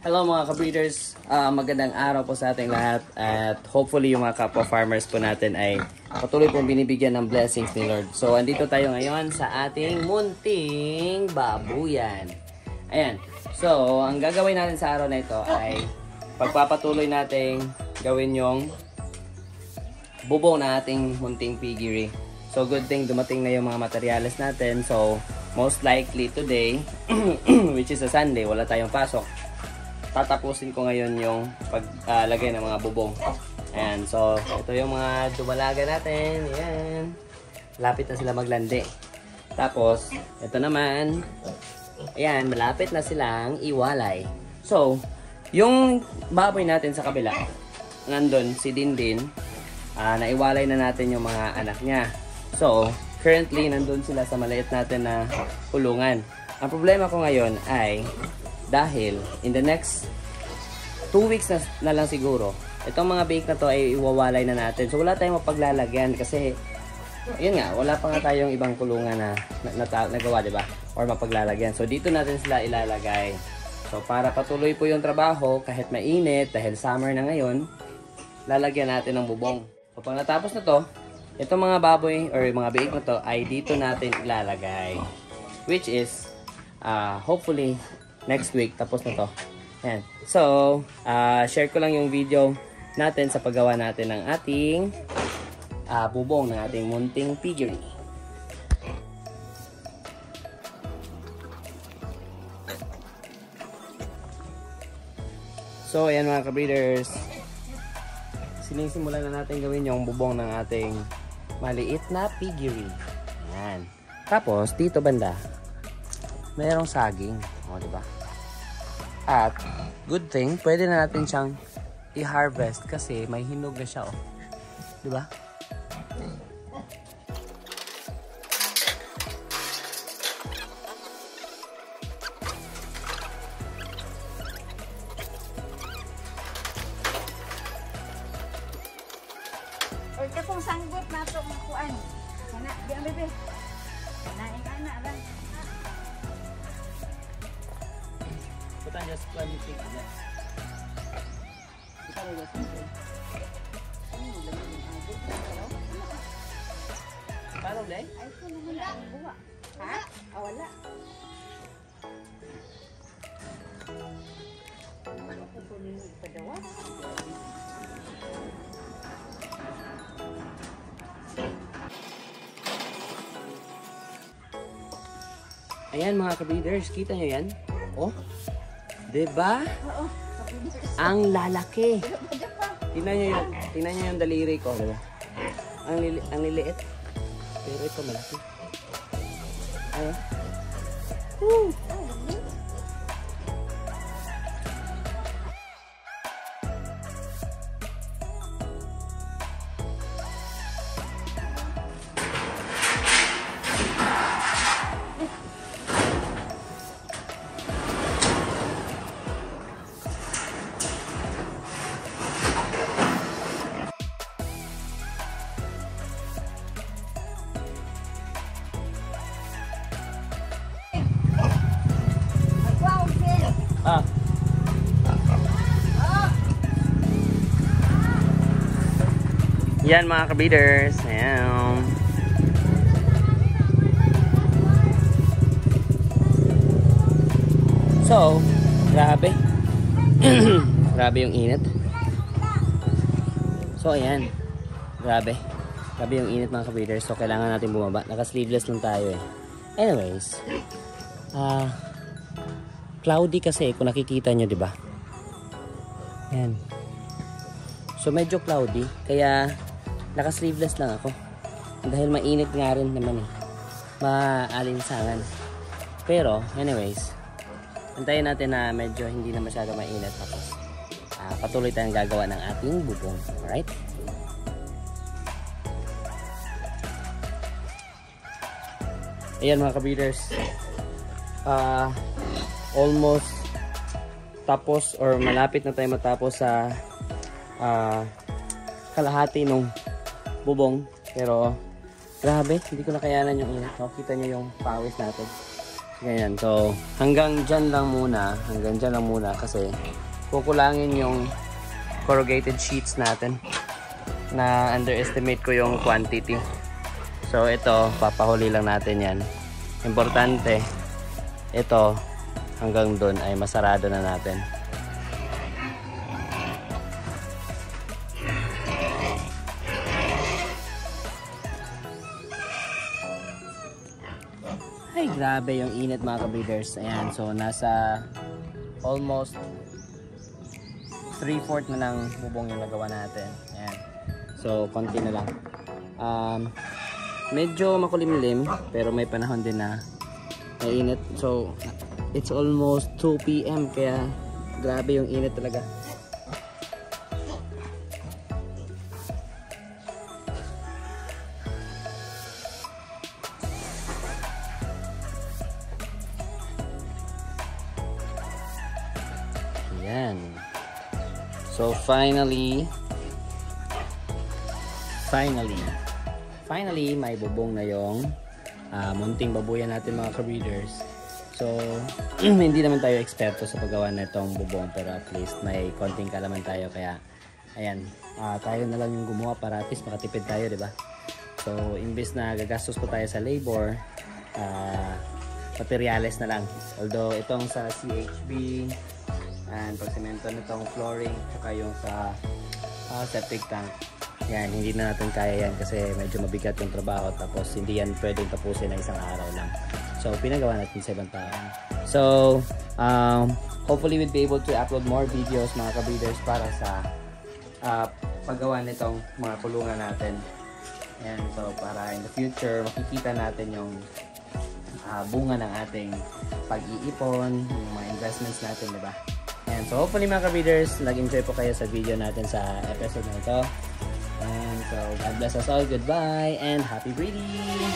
Hello mga ka-breeders, magandang araw po sa ating lahat at hopefully yung mga kapwa farmers po natin ay patuloy pong binibigyan ng blessings ni Lord. So andito tayo ngayon sa ating munting babuyan. Ayan, so ang gagawin natin sa araw na ito ay pagpapatuloy nating gawin yung bubong na ating munting piggery. So good thing dumating na yung mga materyales natin. So most likely today, which is a Sunday, wala tayong pasok. Tatapusin ko ngayon yung paglagay ng mga bubong. Ayan, so ito yung mga dumalaga natin. Ayan, lapit na sila maglandi. Tapos, ito naman, ayan, malapit na silang iwalay. So, yung baboy natin sa kabila, nandun, si Dindin, naiwalay na natin yung mga anak niya. So, currently, nandun sila sa maliit natin na kulungan. Ang problema ko ngayon ay, dahil in the next 2 weeks na lang siguro, itong mga bake na to ay iwawalay na natin. So wala tayong mapaglalagyan kasi yun nga, wala pa nga tayong ibang kulungan na nagawa, diba? Or mapaglalagyan. So dito natin sila ilalagay. So para patuloy po yung trabaho kahit mainit dahil summer na ngayon, lalagyan natin ng bubong. So pag natapos na to, itong mga baboy or mga bake na to ay dito natin ilalagay. Which is hopefully next week, tapos na to. Ayan. So, share ko lang yung video natin sa paggawa natin ng ating bubong ng ating munting piggery. So, ayan mga ka-breeders. Sinisimulan na natin gawin yung bubong ng ating maliit na piggery. Ayan. Tapos, dito banda, mayroong saging. O, diba? At, good thing, pwede na natin siyang i-harvest kasi may hinog na siya, oh. Diba? O, ito kung sanggot na ito mga kuan. Kana, di ang bebe. Naing ana lang. Kita just planting aja. Kita just planting. Paano dai? Ay, ito naman ang buwa. Ha? Ah, wala. Ano ko ito nyo ipadawa? Ayan mga ka-breeders, kita nyo yan? Oh, diba? Oo. Ang lalaki. Tingnan nyo yung daliri ko, diba? Ang liliit. Pero ito malaki. Ayan. Woo! Yan mga ka-breeders. Ayan. So, grabe. Grabe yung init. So, ayan. Grabe. Grabe yung init mga ka-breeders. So, kailangan natin bumaba. Naka-sleeveless lang tayo eh. Anyways. Cloudy kasi kung nakikita nyo, diba? Ayan. So, medyo cloudy. Kaya, naka-sleeveless lang ako. Dahil mainit nga rin naman eh. Maalinsangan. Pero, anyways, antayin natin na medyo hindi na masyado mainit. Tapos, patuloy tayong gagawa ng ating bubong. Alright? Ayan mga ka-breeders. Almost tapos or malapit na tayo matapos sa kalahati nung bubong. Pero grabe, hindi ko nakayanan yung init. So, kita nyo yung pawis natin. Ganyan. So, hanggang dyan lang muna kasi kukulangin yung corrugated sheets natin na underestimate ko yung quantity. So, ito, papahuli lang natin yan. Importante, ito, hanggang dun ay masarado na natin. Ay, grabe yung init mga kabreeders. Ayan, so nasa almost 3/4 na lang bubong yung nagawa natin. Ayan. So, konti na lang. Medyo makulimlim, pero may panahon din na mainit. So, it's almost 2 PM, kaya grabe yung init talaga. Ayan. So finally may bubong na yung munting babuyan natin mga ka-breeders. So hindi naman tayo eksperto sa paggawa na itong bubong, pero at least may konting kalaman tayo, kaya ayan, tayo na lang yung gumawa para at least makatipid tayo, di ba? So imbes na gagastos pa tayo sa labor, materials na lang. Although itong sa CHB and pagsemento nitong flooring, tsaka yung sa septic tank, yan, hindi na natin kaya yan kasi medyo mabigat yung trabaho, tapos hindi yan pwedeng tapusin na isang araw lang. So pinagawa natin sa ibang tao. So hopefully we'll be able to upload more videos mga ka-breeders para sa paggawa nitong mga kulungan natin. And so para in the future makikita natin yung bunga ng ating pag-iipon, yung mga investments natin, diba? And so hopefully mga ka-breeders, nag-enjoy po kayo sa video natin sa episode na ito. And so God bless us all, goodbye, and happy breeding!